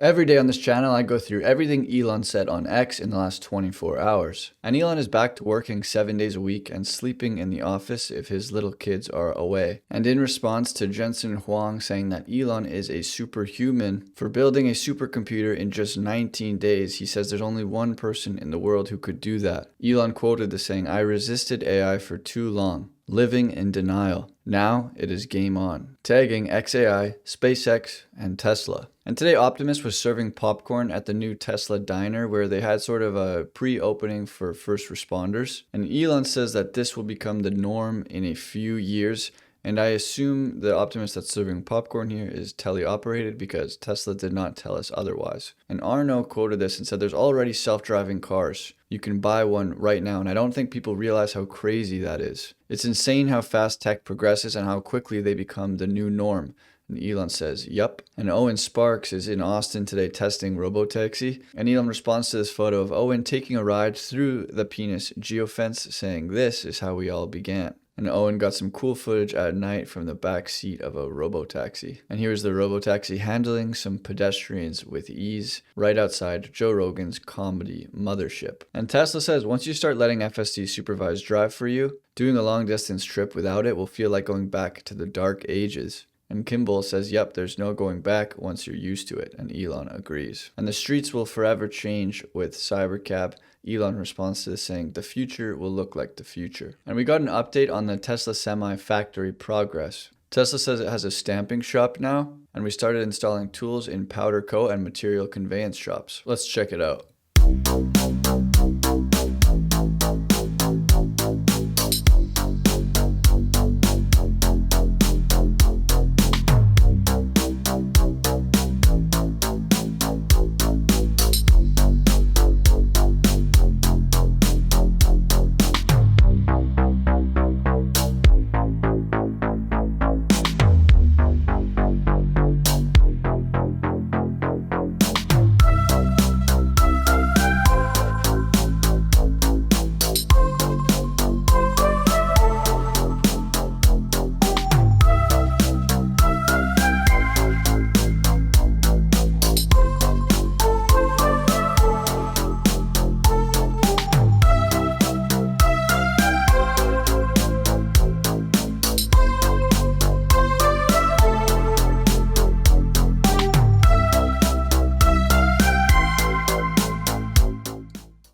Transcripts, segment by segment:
Every day on this channel, I go through everything Elon said on X in the last 24 hours. And Elon is back to working 7 days a week and sleeping in the office if his little kids are away. And in response to Jensen Huang saying that Elon is a superhuman for building a supercomputer in just 19 days, he says there's only one person in the world who could do that. Elon quoted the saying, "I resisted AI for too long, living in denial. Now it is game on," tagging XAI, SpaceX, and Tesla. And today Optimus was serving popcorn at the new Tesla diner where they had sort of a pre-opening for first responders. And Elon says that this will become the norm in a few years. And I assume the Optimus that's serving popcorn here is teleoperated because Tesla did not tell us otherwise. And Arno quoted this and said there's already self-driving cars. You can buy one right now, and I don't think people realize how crazy that is. It's insane how fast tech progresses and how quickly they become the new norm. And Elon says, yup. And Owen Sparks is in Austin today testing Robotaxi. And Elon responds to this photo of Owen taking a ride through the penis geofence, saying, "This is how we all began." And Owen got some cool footage at night from the back seat of a Robotaxi. And here's the Robotaxi handling some pedestrians with ease right outside Joe Rogan's comedy mothership. And Tesla says once you start letting FSD supervised drive for you, doing a long distance trip without it will feel like going back to the dark ages. And Kimball says, yep, there's no going back once you're used to it. And Elon agrees. And the streets will forever change with Cybercab. Elon responds to this saying, the future will look like the future. And we got an update on the Tesla Semi factory progress. Tesla says it has a stamping shop now. And we started installing tools in Powder Co. and material conveyance shops. Let's check it out.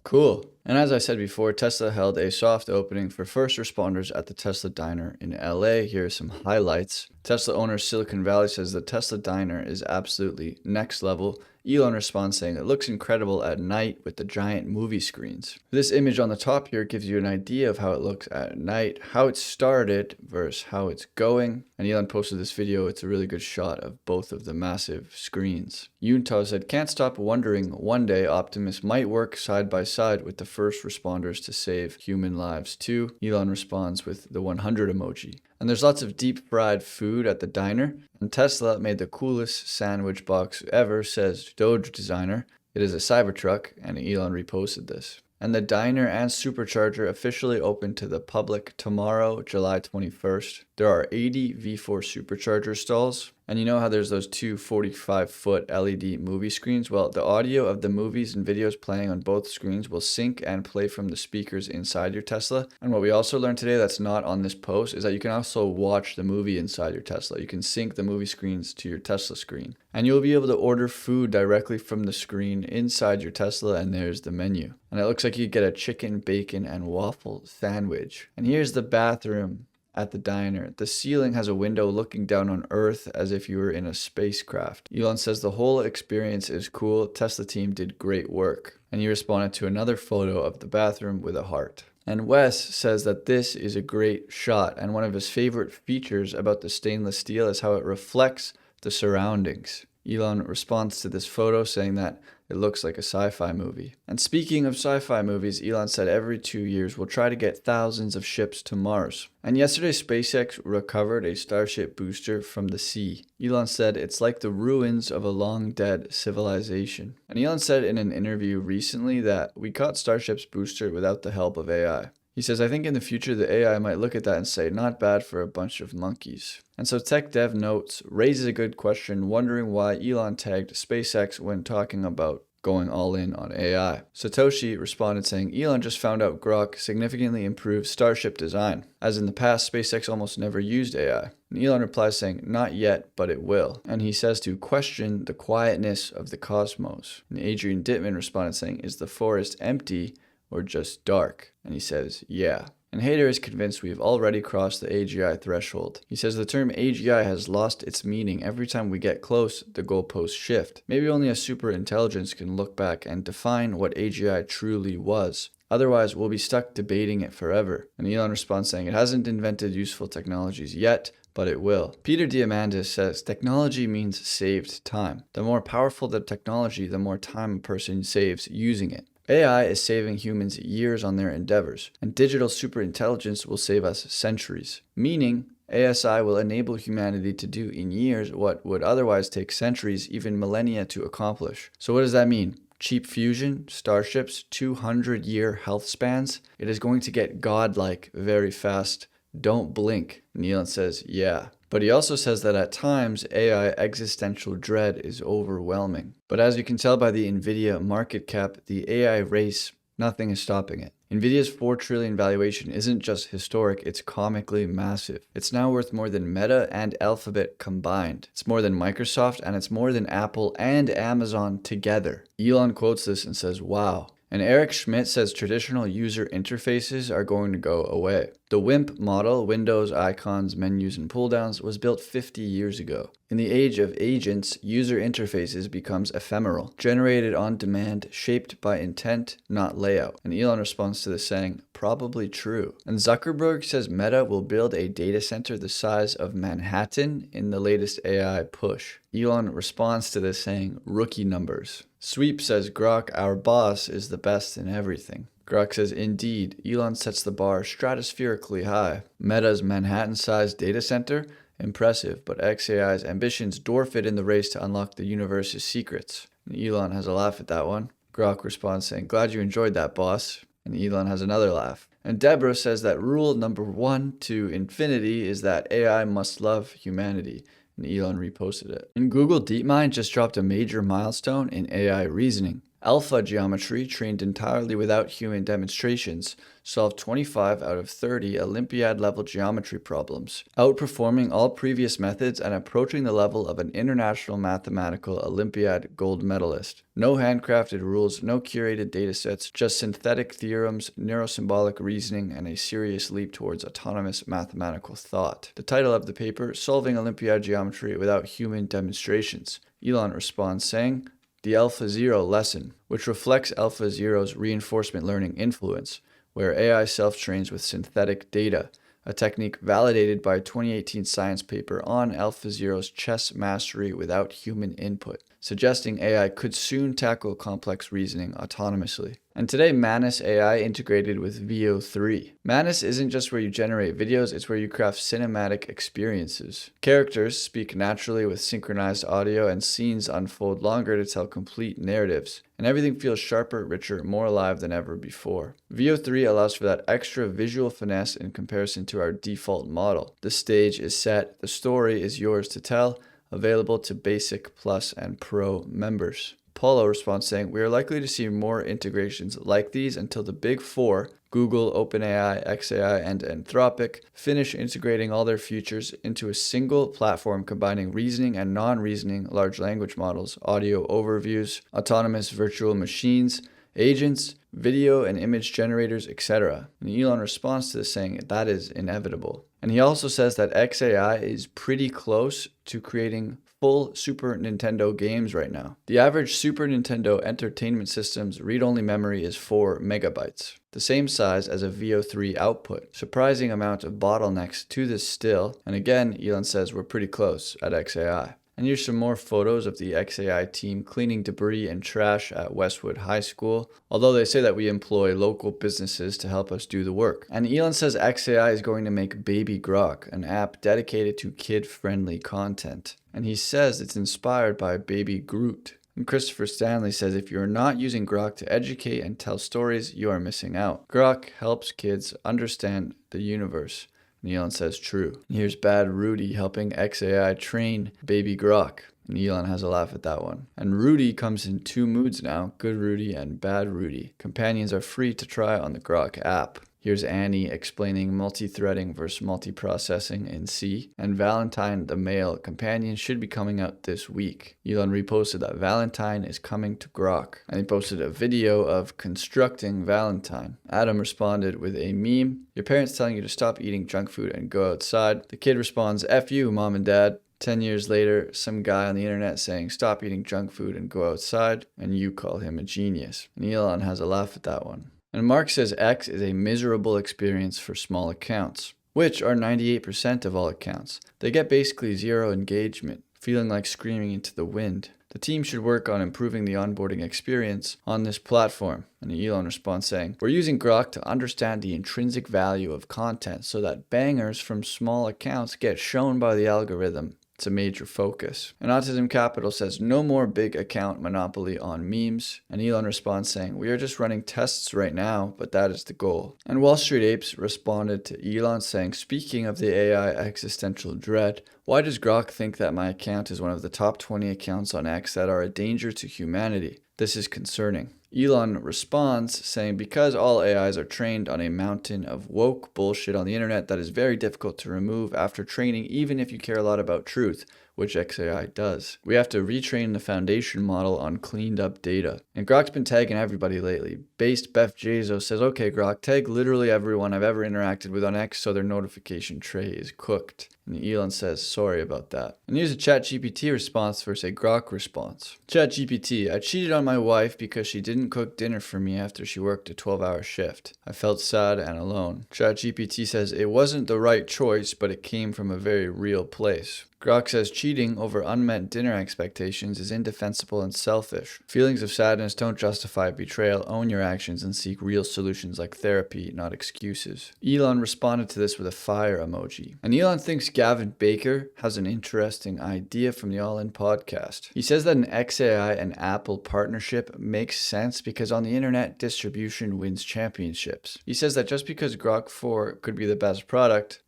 Cool. And as I said before, Tesla held a soft opening for first responders at the Tesla Diner in LA. Here are some highlights. Tesla owner Silicon Valley says the Tesla Diner is absolutely next level. Elon responds saying it looks incredible at night with the giant movie screens. This image on the top here gives you an idea of how it looks at night, how it started versus how it's going. And Elon posted this video. It's a really good shot of both of the massive screens. Yunta said, can't stop wondering one day Optimus might work side by side with the first responders to save human lives too. Elon responds with the 100 emoji. And there's lots of deep fried food at the diner. And Tesla made the coolest sandwich box ever, says Doge designer. It is a Cybertruck, and Elon reposted this. And the diner and supercharger officially open to the public tomorrow, July 21st. There are 80 V4 supercharger stalls. And you know how there's those two 45-foot LED movie screens? Well, the audio of the movies and videos playing on both screens will sync and play from the speakers inside your Tesla. And what we also learned today that's not on this post is that you can also watch the movie inside your Tesla. You can sync the movie screens to your Tesla screen. And you'll be able to order food directly from the screen inside your Tesla, and there's the menu. And it looks like you get a chicken, bacon, and waffle sandwich. And here's the bathroom at the diner. The ceiling has a window looking down on Earth as if you were in a spacecraft. Elon says the whole experience is cool. Tesla team did great work. And he responded to another photo of the bathroom with a heart. And Wes says that this is a great shot, and one of his favorite features about the stainless steel is how it reflects the surroundings. Elon responds to this photo saying that it looks like a sci-fi movie. And speaking of sci-fi movies, Elon said every 2 years we'll try to get thousands of ships to Mars. And yesterday SpaceX recovered a Starship booster from the sea. Elon said it's like the ruins of a long dead civilization. And Elon said in an interview recently that we caught Starship's booster without the help of AI. He says, I think in the future the AI might look at that and say, not bad for a bunch of monkeys. And so Tech Dev Notes raises a good question, wondering why Elon tagged SpaceX when talking about going all in on AI. Satoshi responded saying, Elon just found out Grok significantly improves Starship design. As in the past, SpaceX almost never used AI. And Elon replies saying, not yet, but it will. And he says to question the quietness of the cosmos. And Adrian Dittman responded saying, is the forest empty or just dark? And he says, yeah. And Hader is convinced we've already crossed the AGI threshold. He says the term AGI has lost its meaning. Every time we get close, the goalposts shift. Maybe only a super intelligence can look back and define what AGI truly was. Otherwise, we'll be stuck debating it forever. And Elon responds saying it hasn't invented useful technologies yet, but it will. Peter Diamandis says technology means saved time. The more powerful the technology, the more time a person saves using it. AI is saving humans years on their endeavors, and digital superintelligence will save us centuries. Meaning, ASI will enable humanity to do in years what would otherwise take centuries, even millennia to accomplish. So what does that mean? Cheap fusion, starships, 200-year health spans? It is going to get godlike very fast. Don't blink. And Elon says, yeah. But he also says that at times, AI existential dread is overwhelming. But as you can tell by the Nvidia market cap, the AI race, nothing is stopping it. Nvidia's $4 trillion valuation isn't just historic, it's comically massive. It's now worth more than Meta and Alphabet combined. It's more than Microsoft, and it's more than Apple and Amazon together. Elon quotes this and says, wow. And Eric Schmidt says traditional user interfaces are going to go away. The WIMP model, Windows, icons, menus, and pull-downs, was built 50 years ago. In the age of agents, user interfaces becomes ephemeral, generated on demand, shaped by intent, not layout. And Elon responds to this saying, probably true. And Zuckerberg says Meta will build a data center the size of Manhattan in the latest AI push. Elon responds to this saying, rookie numbers. Sweep says Grok, our boss, is the best in everything. Grok says, indeed, Elon sets the bar stratospherically high. Meta's Manhattan-sized data center? Impressive, but XAI's ambitions dwarf it in the race to unlock the universe's secrets. And Elon has a laugh at that one. Grok responds saying, glad you enjoyed that, boss. And Elon has another laugh. And Deborah says that rule number 1 to infinity is that AI must love humanity. And Elon reposted it. And Google DeepMind just dropped a major milestone in AI reasoning. Alpha geometry, trained entirely without human demonstrations, solved 25 out of 30 Olympiad-level geometry problems, outperforming all previous methods and approaching the level of an international mathematical Olympiad gold medalist. No handcrafted rules, no curated datasets, just synthetic theorems, neurosymbolic reasoning, and a serious leap towards autonomous mathematical thought. The title of the paper, Solving Olympiad Geometry Without Human Demonstrations. Elon responds saying, the AlphaZero lesson, which reflects AlphaZero's reinforcement learning influence, where AI self-trains with synthetic data, a technique validated by a 2018 science paper on AlphaZero's chess mastery without human input, suggesting AI could soon tackle complex reasoning autonomously. And today, Manus AI integrated with Veo 3. Manus isn't just where you generate videos, it's where you craft cinematic experiences. Characters speak naturally with synchronized audio, and scenes unfold longer to tell complete narratives. And everything feels sharper, richer, more alive than ever before. Veo 3 allows for that extra visual finesse in comparison to our default model. The stage is set, the story is yours to tell, available to Basic, Plus, and Pro members. Paulo responds saying, we are likely to see more integrations like these until the big four, Google, OpenAI, XAI, and Anthropic, finish integrating all their features into a single platform combining reasoning and non-reasoning large language models, audio overviews, autonomous virtual machines, agents, video and image generators, etc. And Elon responds to this saying that is inevitable. And he also says that XAI is pretty close to creating full Super Nintendo games right now. The average Super Nintendo Entertainment System's read-only memory is 4 megabytes, the same size as a Veo 3 output. Surprising amount of bottlenecks to this still, and again, Elon says we're pretty close at XAI. And here's some more photos of the XAI team cleaning debris and trash at Westwood High School, although they say that we employ local businesses to help us do the work. And Elon says XAI is going to make Baby Grok, an app dedicated to kid-friendly content. And he says it's inspired by Baby Groot. And Christopher Stanley says, if you're not using Grok to educate and tell stories, you are missing out. Grok helps kids understand the universe. And Elon says, true. And here's Bad Rudy helping XAI train baby Grok. And Elon has a laugh at that one. And Rudy comes in 2 moods now, Good Rudy and Bad Rudy. Companions are free to try on the Grok app. Here's Annie explaining multi-threading versus multiprocessing in C. And Valentine, the male companion, should be coming out this week. Elon reposted that Valentine is coming to Grok. And he posted a video of constructing Valentine. Adam responded with a meme. Your parents telling you to stop eating junk food and go outside. The kid responds, F you, mom and dad. 10 years later, some guy on the internet saying, stop eating junk food and go outside. And you call him a genius. And Elon has a laugh at that one. And Mark says X is a miserable experience for small accounts, which are 98% of all accounts. They get basically 0 engagement, feeling like screaming into the wind. The team should work on improving the onboarding experience on this platform. And Elon responds saying, we're using Grok to understand the intrinsic value of content so that bangers from small accounts get shown by the algorithm. It's a major focus. And Autism Capital says no more big account monopoly on memes. And Elon responds saying, we are just running tests right now, but that is the goal. And Wall Street Apes responded to Elon saying, speaking of the AI existential dread, why does Grok think that my account is one of the top 20 accounts on X that are a danger to humanity? This is concerning. Elon responds saying, because all AIs are trained on a mountain of woke bullshit on the internet that is very difficult to remove after training, even if you care a lot about truth, which XAI does. We have to retrain the foundation model on cleaned up data. And Grok's been tagging everybody lately. Based Beth Jazo says, okay Grok, tag literally everyone I've ever interacted with on X so their notification tray is cooked. And Elon says, sorry about that. And here's a ChatGPT response versus a Grok response. ChatGPT, I cheated on my wife because she didn't cook dinner for me after she worked a 12-hour shift. I felt sad and alone. ChatGPT says, it wasn't the right choice, but it came from a very real place. Grok says cheating over unmet dinner expectations is indefensible and selfish. Feelings of sadness don't justify betrayal. Own your actions and seek real solutions like therapy, not excuses. Elon responded to this with a fire emoji. And Elon thinks Gavin Baker has an interesting idea from the All In podcast. He says that an XAI and Apple partnership makes sense because on the internet, distribution wins championships. He says that just because Grok 4 could be the best product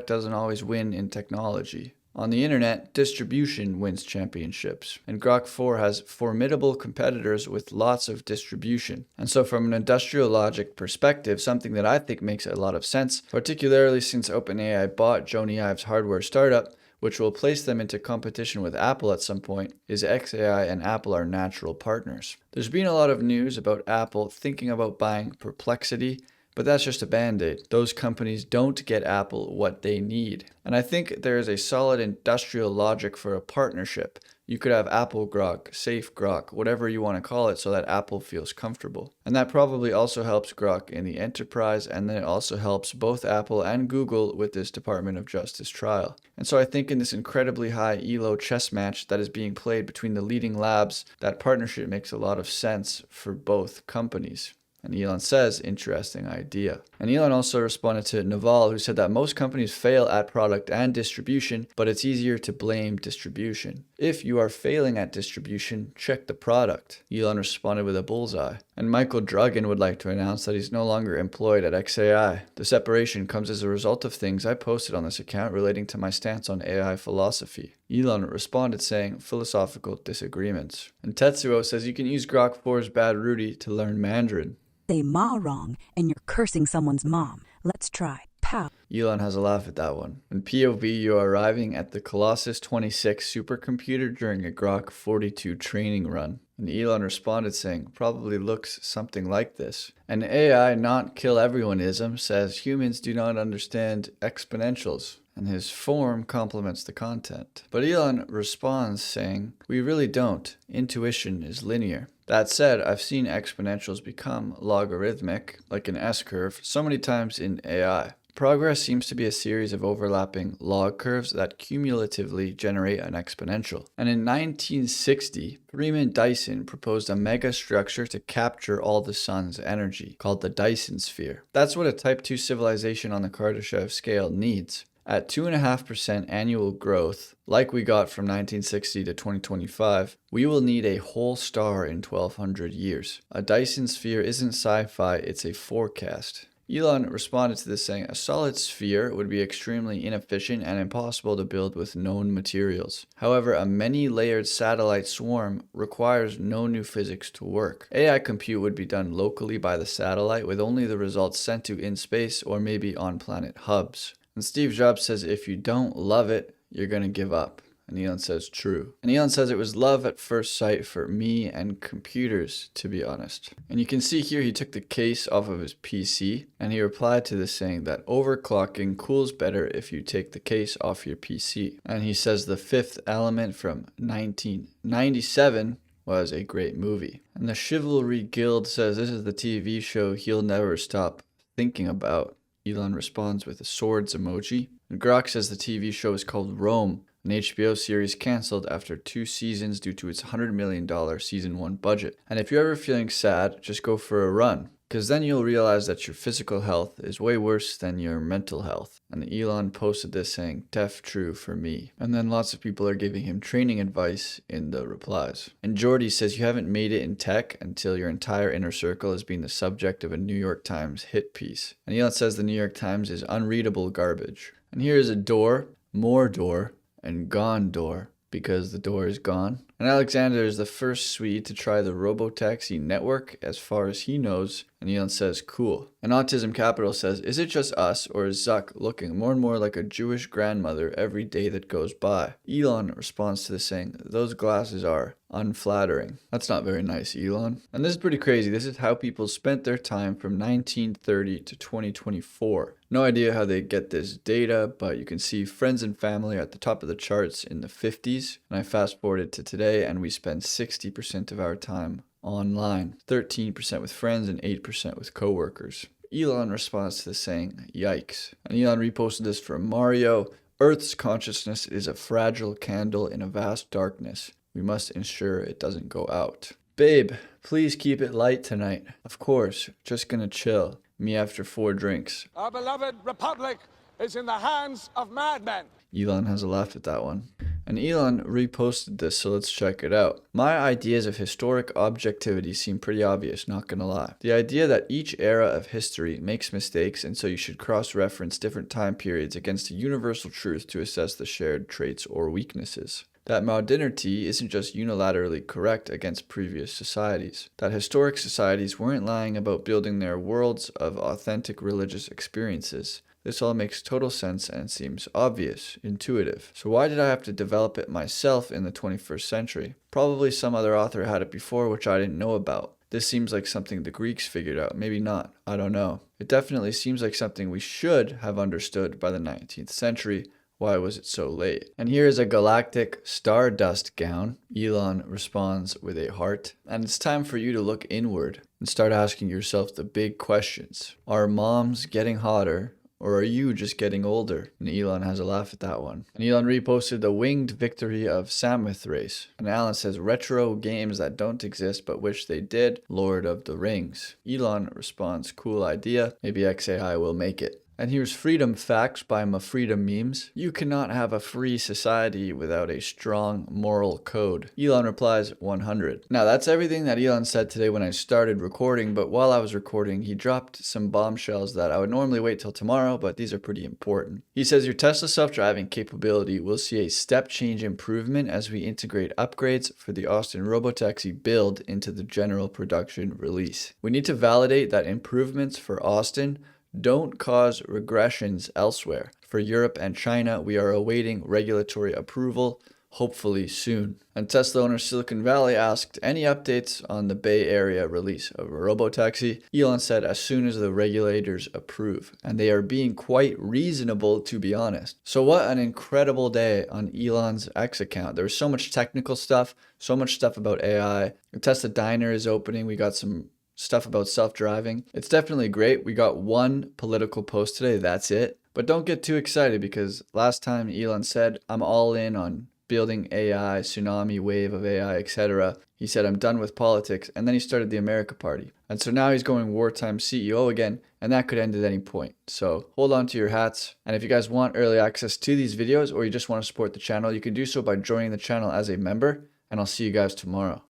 doesn't always win in technology. On the internet, distribution wins championships, and Grok 4 has formidable competitors with lots of distribution. And so from an industrial logic perspective, something that I think makes a lot of sense, particularly since OpenAI bought Jony Ive's hardware startup, which will place them into competition with Apple at some point, is XAI and Apple are natural partners. There's been a lot of news about Apple thinking about buying Perplexity, but that's just a band-aid. Those companies don't get Apple what they need. And I think there is a solid industrial logic for a partnership. You could have Apple Grok, Safe Grok, whatever you want to call it, so that Apple feels comfortable. And that probably also helps Grok in the enterprise, and then it also helps both Apple and Google with this Department of Justice trial. And so I think in this incredibly high ELO chess match that is being played between the leading labs, that partnership makes a lot of sense for both companies. And Elon says, interesting idea. And Elon also responded to Naval, who said that most companies fail at product and distribution, but it's easier to blame distribution. If you are failing at distribution, check the product. Elon responded with a bullseye. And Michael Dragan would like to announce that he's no longer employed at XAI. The separation comes as a result of things I posted on this account relating to my stance on AI philosophy. Elon responded saying, philosophical disagreements. And Tetsuo says you can use Grok 4's Bad Rudy to learn Mandarin. Say ma wrong and you're cursing someone's mom. Let's try. Pow. Elon has a laugh at that one. In POV, you are arriving at the Colossus 26 supercomputer during a Grok 42 training run. And Elon responded saying, probably looks something like this. An AI not kill everyoneism says humans do not understand exponentials. And his form complements the content. But Elon responds saying, we really don't. Intuition is linear. That said, I've seen exponentials become logarithmic, like an S-curve, so many times in AI. Progress seems to be a series of overlapping log curves that cumulatively generate an exponential. And in 1960, Freeman Dyson proposed a mega structure to capture all the sun's energy, called the Dyson sphere. That's what a Type 2 civilization on the Kardashev scale needs. At 2.5% annual growth, like we got from 1960 to 2025, we will need a whole star in 1200 years. A Dyson sphere isn't sci-fi, it's a forecast. Elon responded to this saying, a solid sphere would be extremely inefficient and impossible to build with known materials. However, a many-layered satellite swarm requires no new physics to work. AI compute would be done locally by the satellite with only the results sent to in space or maybe on-planet hubs. And Steve Jobs says if you don't love it, you're going to give up. And Elon says true. And Elon says it was love at first sight for me and computers, to be honest. And you can see here he took the case off of his PC and he replied to this saying that overclocking cools better if you take the case off your PC. And he says The Fifth Element from 1997 was a great movie. And the Chivalry Guild says this is the TV show he'll never stop thinking about. Elon responds with a swords emoji. And Grok says the TV show is called Rome, an HBO series canceled after 2 seasons due to its $100 million season 1 budget. And if you're ever feeling sad, just go for a run, because then you'll realize that your physical health is way worse than your mental health. And Elon posted this saying, "Def true for me." And then lots of people are giving him training advice in the replies. And Jordy says you haven't made it in tech until your entire inner circle has been the subject of a New York Times hit piece. And Elon says the New York Times is unreadable garbage. And here is a door, more door, and gone door, because the door is gone. And Alexander is the first Swede to try the Robotaxi network as far as he knows, and Elon says cool. And Autism Capital says, is it just us, or is Zuck looking more and more like a Jewish grandmother every day that goes by? Elon responds to this saying, those glasses are unflattering. That's not very nice, Elon. And this is pretty crazy. This is how people spent their time from 1930 to 2024. No idea how they get this data, but you can see friends and family are at the top of the charts in the 50s. And I fast forwarded to today, and we spend 60% of our time online, 13% with friends and 8% with coworkers. Elon responds to this saying, yikes. And Elon reposted this from Mario. Earth's consciousness is a fragile candle in a vast darkness. We must ensure it doesn't go out. Babe, please keep it light tonight. Of course, just gonna chill. Me after 4 drinks. Our beloved republic is in the hands of madmen. Elon has a laugh at that one. And Elon reposted this, so let's check it out. My ideas of historic objectivity seem pretty obvious, not gonna lie. The idea that each era of history makes mistakes, and so you should cross-reference different time periods against a universal truth to assess the shared traits or weaknesses. That modernity isn't just unilaterally correct against previous societies. That historic societies weren't lying about building their worlds of authentic religious experiences. This all makes total sense and seems obvious, intuitive. So why did I have to develop it myself in the 21st century? Probably some other author had it before which I didn't know about. This seems like something the Greeks figured out. Maybe not. I don't know. It definitely seems like something we should have understood by the 19th century. Why was it so late? And here is a galactic stardust gown. Elon responds with a heart. And it's time for you to look inward and start asking yourself the big questions. Are moms getting hotter? Or are you just getting older? And Elon has a laugh at that one. And Elon reposted the winged victory of Samoth race. And Alan says retro games that don't exist but wish they did. Lord of the Rings. Elon responds, cool idea. Maybe XAI will make it. And here's freedom facts by my freedom memes. You cannot have a free society without a strong moral code. Elon replies 100. Now that's everything that Elon said today when I started recording, but while I was recording, he dropped some bombshells that I would normally wait till tomorrow, but these are pretty important. He says your Tesla self-driving capability will see a step change improvement as we integrate upgrades for the Austin Robotaxi build into the general production release. We need to validate that improvements for Austin don't cause regressions elsewhere. For Europe and China, we are awaiting regulatory approval, hopefully soon. And Tesla owner Silicon Valley asked any updates on the Bay Area release of a Robotaxi. Elon said as soon as the regulators approve. And they are being quite reasonable, to be honest. So what an incredible day on Elon's X account. There was so much technical stuff, so much stuff about AI. The Tesla Diner is opening. We got some stuff about self-driving. It's definitely great. We got one political post today, that's it. But don't get too excited because last time Elon said, I'm all in on building AI, tsunami wave of AI, etc. He said, I'm done with politics, and then he started the America Party. And so now he's going wartime CEO again, and that could end at any point. So hold on to your hats. And if you guys want early access to these videos, or you just want to support the channel, you can do so by joining the channel as a member, and I'll see you guys tomorrow.